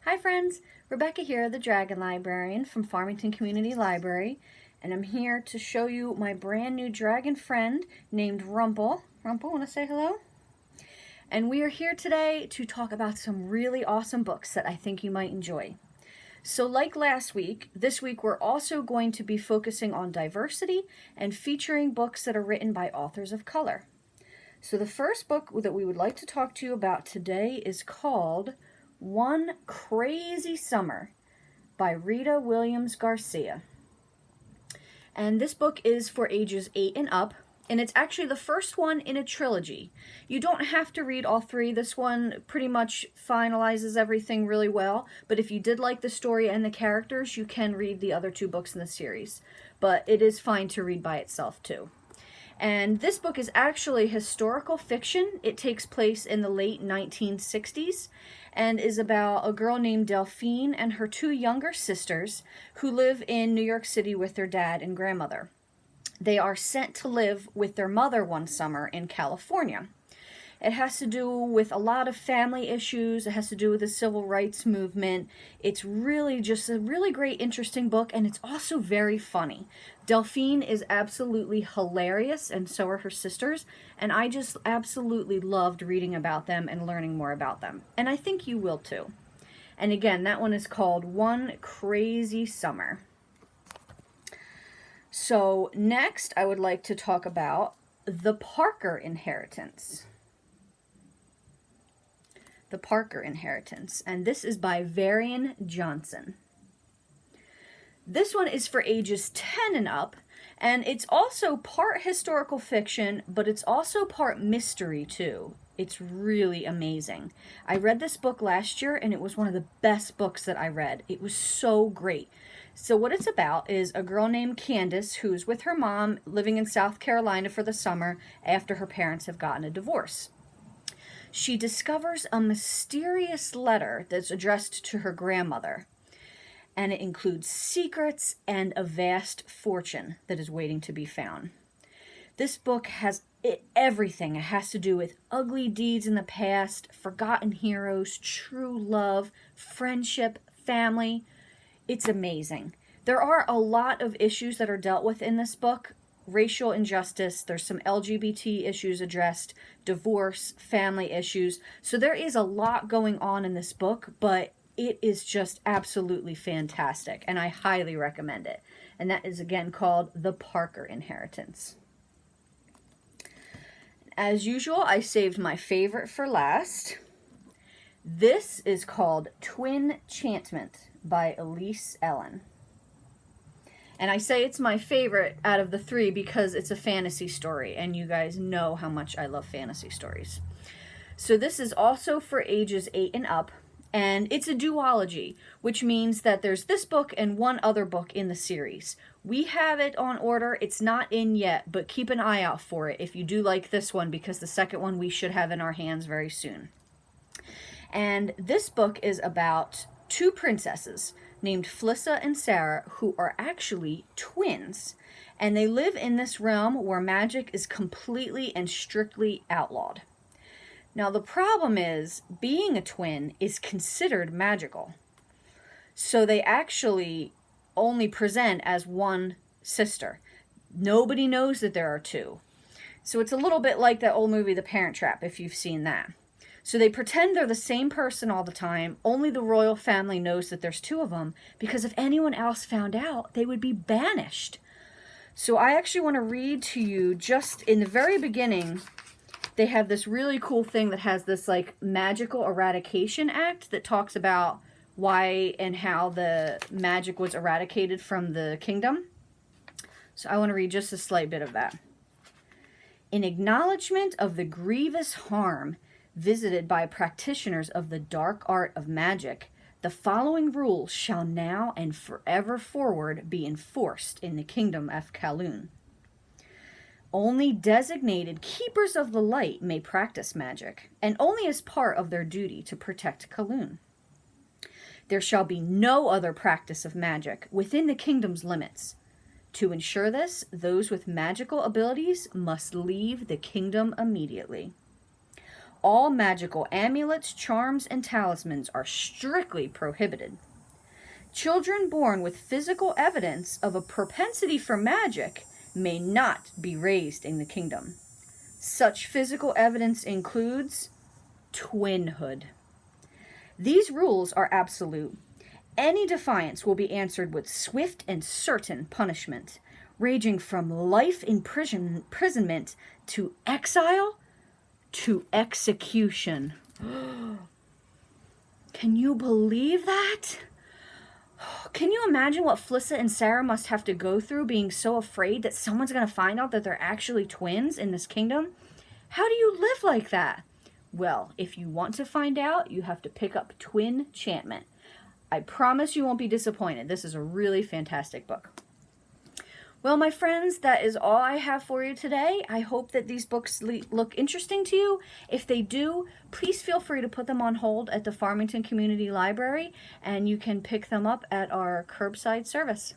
Hi friends, Rebecca here, the Dragon Librarian from Farmington Community Library, and I'm here to show you my brand new dragon friend named Rumple. Rumple, want to say hello? And we are here today to talk about some really awesome books that I think you might enjoy. So like last week, this week we're also going to be focusing on diversity and featuring books that are written by authors of color. So the first book that we would like to talk to you about today is called One Crazy Summer by Rita Williams-Garcia. And this book is for ages 8 and up, and it's actually the first one in a trilogy. You don't have to read all three. This one pretty much finalizes everything really well, but if you did like the story and the characters, you can read the other two books in the series. But it is fine to read by itself too. And this book is actually historical fiction. It takes place in the late 1960s and is about a girl named Delphine and her two younger sisters who live in New York City with their dad and grandmother. They are sent to live with their mother one summer in California. It has to do with a lot of family issues. It has to do with the civil rights movement. It's really just a really great, interesting book, and it's also very funny. Delphine is absolutely hilarious, and so are her sisters, and I just absolutely loved reading about them and learning more about them. And I think you will too. And again, that one is called One Crazy Summer. So next, I would like to talk about The Parker Inheritance. The Parker Inheritance, and this is by Varian Johnson. This one is for ages 10 and up, and it's also part historical fiction, but it's also part mystery too. It's really amazing. I read this book last year, and it was one of the best books that I read. It was so great. So what it's about is a girl named Candace who's with her mom living in South Carolina for the summer after her parents have gotten a divorce. She discovers a mysterious letter that's addressed to her grandmother, and it includes secrets and a vast fortune that is waiting to be found. This book has everything. It has to do with ugly deeds in the past, forgotten heroes, true love, friendship, family. It's amazing. There are a lot of issues that are dealt with in this book. Racial injustice, there's some LGBT issues addressed, divorce, family issues. So there is a lot going on in this book, but it is just absolutely fantastic, and I highly recommend it. And that is again called The Parker Inheritance. As usual, I saved my favorite for last. This is called Twinchantment by Elise Ellen. And I say it's my favorite out of the three because it's a fantasy story, and you guys know how much I love fantasy stories. So this is also for ages 8 and up, and it's a duology, which means that there's this book and one other book in the series. We have it on order. It's not in yet, but keep an eye out for it if you do like this one, because the second one we should have in our hands very soon. And this book is about two princesses named Flissa and Sarah, who are actually twins, and they live in this realm where magic is completely and strictly outlawed. Now the problem is, being a twin is considered magical, so they actually only present as one sister. Nobody knows that there are two. So it's a little bit like that old movie The Parent Trap, if you've seen that. So they pretend they're the same person all the time. Only the royal family knows that there's two of them, because if anyone else found out, they would be banished. So I actually want to read to you, just in the very beginning, they have this really cool thing that has this like magical eradication act that talks about why and how the magic was eradicated from the kingdom. So I want to read just a slight bit of that. In acknowledgement of the grievous harm visited by practitioners of the dark art of magic, the following rules shall now and forever forward be enforced in the kingdom of Kowloon. Only designated keepers of the light may practice magic, and only as part of their duty to protect Kowloon. There shall be no other practice of magic within the kingdom's limits. To ensure this, those with magical abilities must leave the kingdom immediately. all magical amulets, charms, and talismans are strictly prohibited. Children born with physical evidence of a propensity for magic may not be raised in the kingdom. Such physical evidence includes twinhood. These rules are absolute. Any defiance will be answered with swift and certain punishment, ranging from life imprisonment to exile to execution. Can you believe that? Can you imagine what Flissa and Sarah must have to go through being so afraid that someone's going to find out that they're actually twins in this kingdom? How do you live like that? Well, if you want to find out, you have to pick up Twinchantment. I promise you won't be disappointed. This is a really fantastic book. Well, my friends, that is all I have for you today. I hope that these books look interesting to you. If they do, please feel free to put them on hold at the Farmington Community Library, and you can pick them up at our curbside service.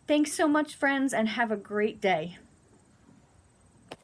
Thanks so much, friends, and have a great day.